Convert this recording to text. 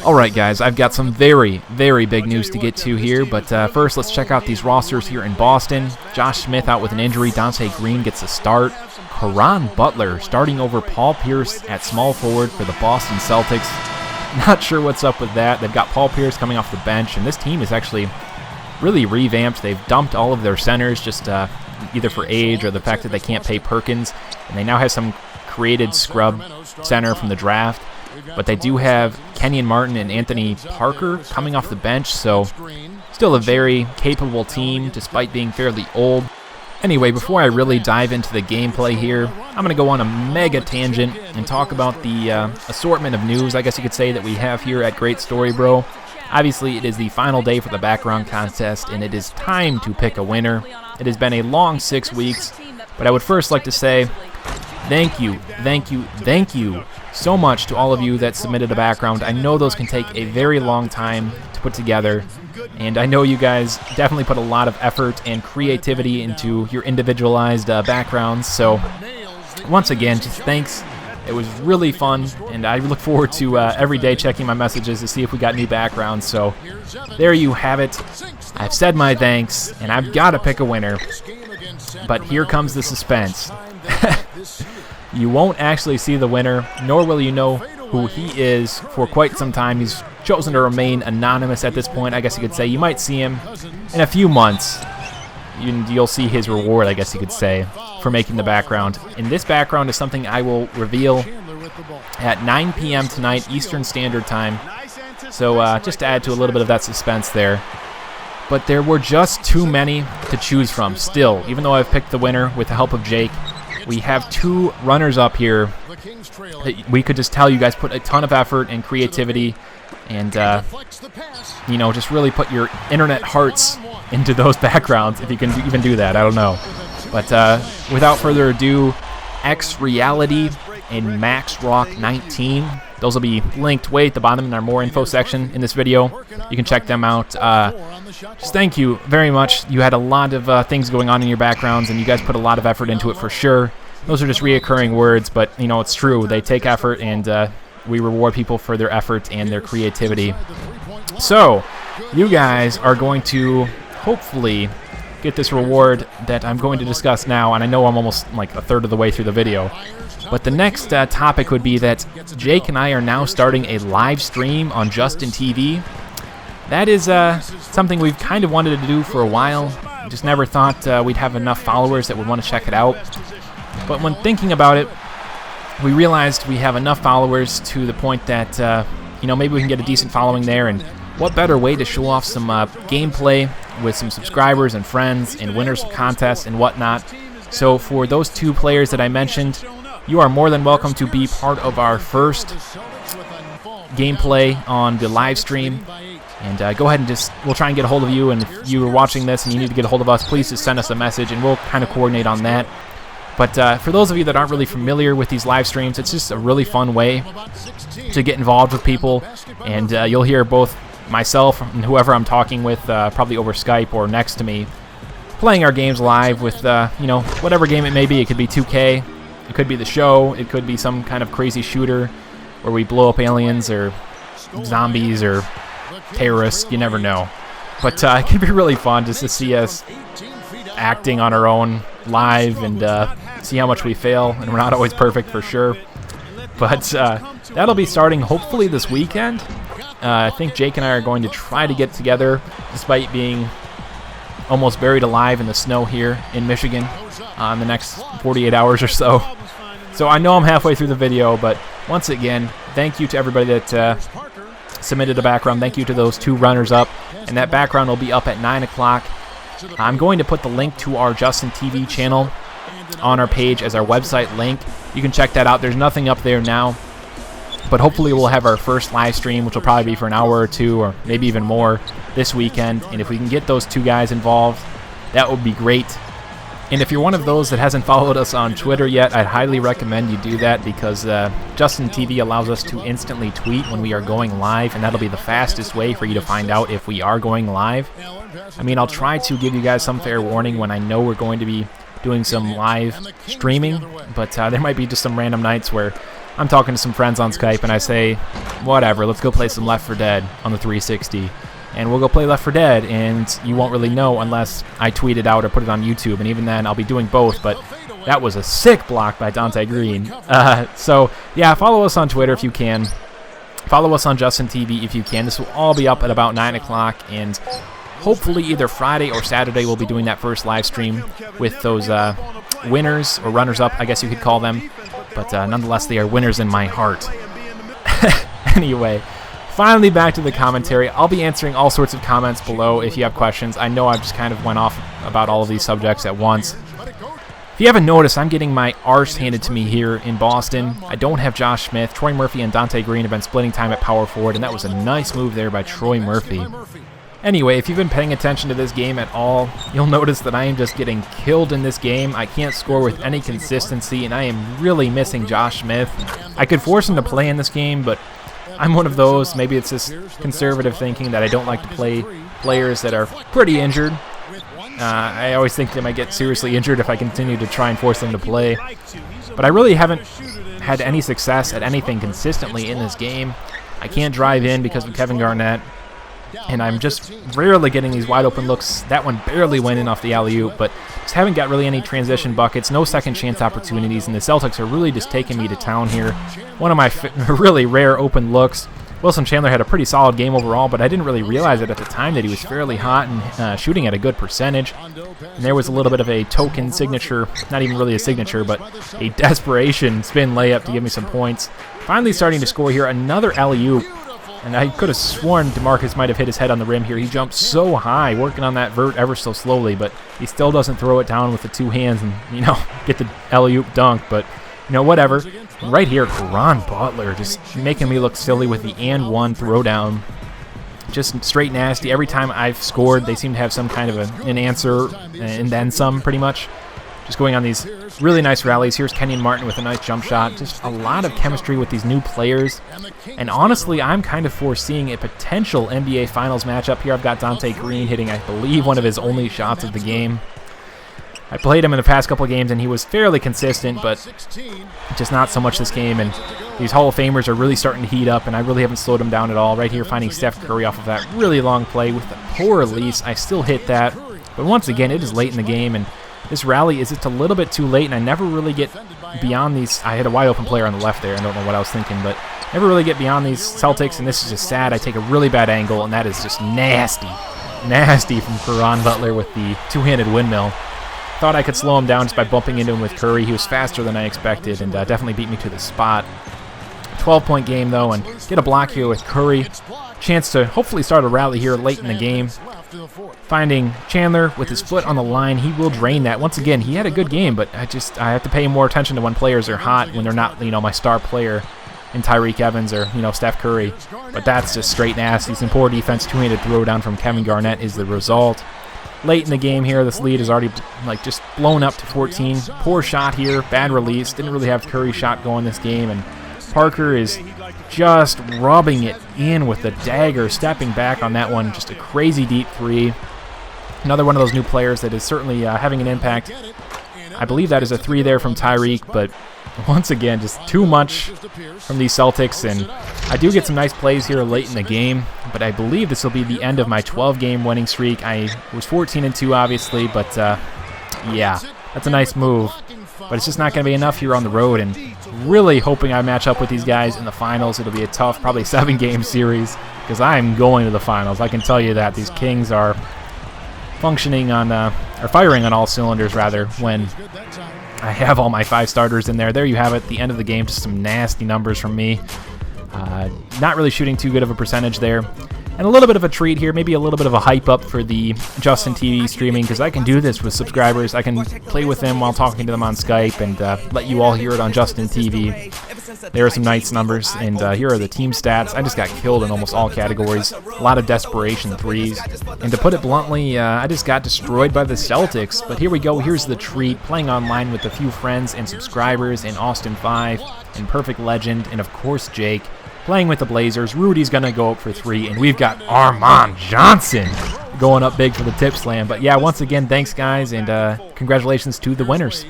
Alright guys, I've got some very big news to get to here, but first let's check out these rosters here in Boston. Josh Smith out with an injury, Dante Green gets a start. Caron Butler starting over Paul Pierce at small forward for the Boston Celtics. Not sure what's up with that. They've got Paul Pierce coming off the bench, and this team is actually really revamped. They've dumped all of their centers just either for age or the fact that they can't pay Perkins, and they now have some created scrub center from the draft. But they do have Kenyon Martin and Anthony Parker coming off the bench, so still a very capable team despite being fairly old. Anyway, before I really dive into the gameplay here, I'm going to go on a mega tangent and talk about the assortment of news, I guess you could say, that we have here at GreatStoryBro. Obviously, it is the final day for the background contest, and it is time to pick a winner. It has been a long 6 weeks, but I would first like to say thank you so much to all of you that submitted a background. I know those can take a very long time to put together, and I know you guys definitely put a lot of effort and creativity into your individualized backgrounds, so once again, just thanks. It was really fun, and I look forward to every day checking my messages to see if we got new backgrounds, so there you have it. I've said my thanks, and I've got to pick a winner, but here comes the suspense. You won't actually see the winner, nor will you know who he is for quite some time. He's chosen to remain anonymous at this point, I guess you could say. You might see him in a few months. You'll see his reward, I guess you could say, for making the background. And this background is something I will reveal at 9 p.m. tonight, Eastern Standard Time. So just to add to a little bit of that suspense there. But there were just too many to choose from still, even though I've picked the winner with the help of Jake. We have two runners up here. We could just tell you guys put a ton of effort and creativity and, just really put your internet hearts into those backgrounds, if you can even do that. I don't know. But without further ado, XRealiity and MaxRawk19. Those will be linked way at the bottom in our more info section in this video. You can check them out. Just thank you very much. You had a lot of things going on in your backgrounds, and you guys put a lot of effort into it for sure. Those are just reoccurring words, but it's true. They take effort, and we reward people for their effort and their creativity. So, you guys are going to hopefully get this reward that I'm going to discuss now, and I know I'm almost like a third of the way through the video. But the next topic would be that Jake and I are now starting a live stream on Justin TV. That is something we've kind of wanted to do for a while. Just never thought we'd have enough followers that would want to check it out. But when thinking about it, we realized we have enough followers to the point that maybe we can get a decent following there. And what better way to show off some gameplay with some subscribers and friends and winners of contests and whatnot. So for those two players that I mentioned, you are more than welcome to be part of our first gameplay on the live stream. And go ahead and we'll try and get a hold of you. And if you are watching this and you need to get a hold of us, please just send us a message and we'll kind of coordinate on that. But for those of you that aren't really familiar with these live streams, it's just a really fun way to get involved with people. And you'll hear both myself and whoever I'm talking with, probably over Skype or next to me, playing our games live with, whatever game it may be. It could be 2K. It could be the show. It could be some kind of crazy shooter where we blow up aliens or zombies or terrorists. You never know. But it could be really fun just to see us acting on our own live and see how much we fail. And we're not always perfect for sure. But that'll be starting hopefully this weekend. I think Jake and I are going to try to get together despite being almost buried alive in the snow here in Michigan in the next 48 hours or so. So I know I'm halfway through the video, but once again, thank you to everybody that submitted a background. Thank you to those two runners-up, and that background will be up at 9 o'clock. I'm going to put the link to our Justin TV channel on our page as our website link. You can check that out. There's nothing up there now, but hopefully we'll have our first live stream, which will probably be for an hour or two, or maybe even more, this weekend. And if we can get those two guys involved, that would be great. And if you're one of those that hasn't followed us on Twitter yet, I'd highly recommend you do that, because Justin TV allows us to instantly tweet when we are going live, and that'll be the fastest way for you to find out if we are going live. I mean, I'll try to give you guys some fair warning when I know we're going to be doing some live streaming, but there might be just some random nights where I'm talking to some friends on Skype, and I say, whatever, let's go play some Left 4 Dead on the 360. And we'll go play Left 4 Dead, and you won't really know unless I tweet it out or put it on YouTube, and even then I'll be doing both, but that was a sick block by Dante Green. So, yeah, follow us on Twitter if you can. Follow us on Justin TV if you can. This will all be up at about 9 o'clock, and hopefully either Friday or Saturday we'll be doing that first live stream with those winners, or runners-up, I guess you could call them. But nonetheless, they are winners in my heart. Anyway, finally back to the commentary. I'll be answering all sorts of comments below if you have questions. I know I just kind of went off about all of these subjects at once. If you haven't noticed, I'm getting my arse handed to me here in Boston. I don't have Josh Smith. Troy Murphy and Dante Green have been splitting time at power forward, and that was a nice move there by Troy Murphy. Anyway, if you've been paying attention to this game at all, you'll notice that I am just getting killed in this game. I can't score with any consistency, and I am really missing Josh Smith. I could force him to play in this game, but I'm one of those. Maybe it's just conservative thinking that I don't like to play players that are pretty injured. I always think they might get seriously injured if I continue to try and force them to play. But I really haven't had any success at anything consistently in this game. I can't drive in because of Kevin Garnett, and I'm just rarely getting these wide open looks. That one barely went in off the alley-oop, but just haven't got really any transition buckets, no second chance opportunities, and the Celtics are really just taking me to town here. One of my really rare open looks. Wilson Chandler had a pretty solid game overall, but I didn't really realize it at the time that he was fairly hot and shooting at a good percentage. And there was a little bit of a token signature, not even really a signature, but a desperation spin layup to give me some points. Finally starting to score here, another alley-oop. And I could have sworn DeMarcus might have hit his head on the rim here. He jumped so high, working on that vert ever so slowly, but he still doesn't throw it down with the two hands and, get the alley-oop dunk, but, whatever. And right here, Caron Butler just making me look silly with the and one throwdown. Just straight nasty. Every time I've scored, they seem to have some kind of an answer, and then some, pretty much. Just going on these really nice rallies. Here's Kenyon Martin with a nice jump shot. Just a lot of chemistry with these new players. And honestly, I'm kind of foreseeing a potential NBA Finals matchup here. I've got Dante Green hitting, I believe, one of his only shots of the game. I played him in the past couple of games, and he was fairly consistent, but just not so much this game. And these Hall of Famers are really starting to heat up, and I really haven't slowed him down at all. Right here, finding Steph Curry off of that really long play with the poor release. I still hit that. But once again, it is late in the game, and this rally is just a little bit too late, and I never really get beyond these. I had a wide open player on the left there. I don't know what I was thinking, but never really get beyond these Celtics, and this is just sad. I take a really bad angle, and that is just nasty. Nasty from Caron Butler with the two-handed windmill. Thought I could slow him down just by bumping into him with Curry. He was faster than I expected and definitely beat me to the spot. 12-point game, though, and get a block here with Curry. Chance to hopefully start a rally here late in the game. Finding Chandler with his foot on the line. He will drain that. Once again, he had a good game, but I have to pay more attention to when players are hot, when they're not, my star player in Tyreke Evans or, Steph Curry. But that's just straight nasty. Some poor defense, two-handed throwdown from Kevin Garnett is the result. Late in the game here, this lead is already just blown up to 14. Poor shot here, bad release. Didn't really have Curry's shot going this game, and Parker is just rubbing it in with the dagger, stepping back on that one. Just a crazy deep three. Another one of those new players that is certainly having an impact. I believe that is a three there from Tyreke, but once again, just too much from these Celtics, and I do get some nice plays here late in the game, but I believe this will be the end of my 12-game winning streak. I was 14-2, obviously, but yeah, that's a nice move, but it's just not going to be enough here on the road, and really hoping I match up with these guys in the finals. It'll be a tough, probably 7-game series, because I'm going to the finals. I can tell you that. These Kings are functioning on, or firing on all cylinders, rather, when I have all my 5 starters in there. There you have it, the end of the game. Just some nasty numbers from me. Not really shooting too good of a percentage there. And a little bit of a treat here, maybe a little bit of a hype up for the Justin TV streaming, because I can do this with subscribers. I can play with them while talking to them on Skype and let you all hear it on Justin TV. There are some nice numbers, and here are the team stats. I just got killed in almost all categories. A lot of desperation threes. And to put it bluntly, I just got destroyed by the Celtics. But here we go. Here's the treat. Playing online with a few friends and subscribers in Austin 5, and Perfect Legend, and of course Jake. Playing with the Blazers. Rudy's going to go up for 3, and we've got Armand Johnson going up big for the tip slam. But yeah, once again, thanks guys, and congratulations to the winners.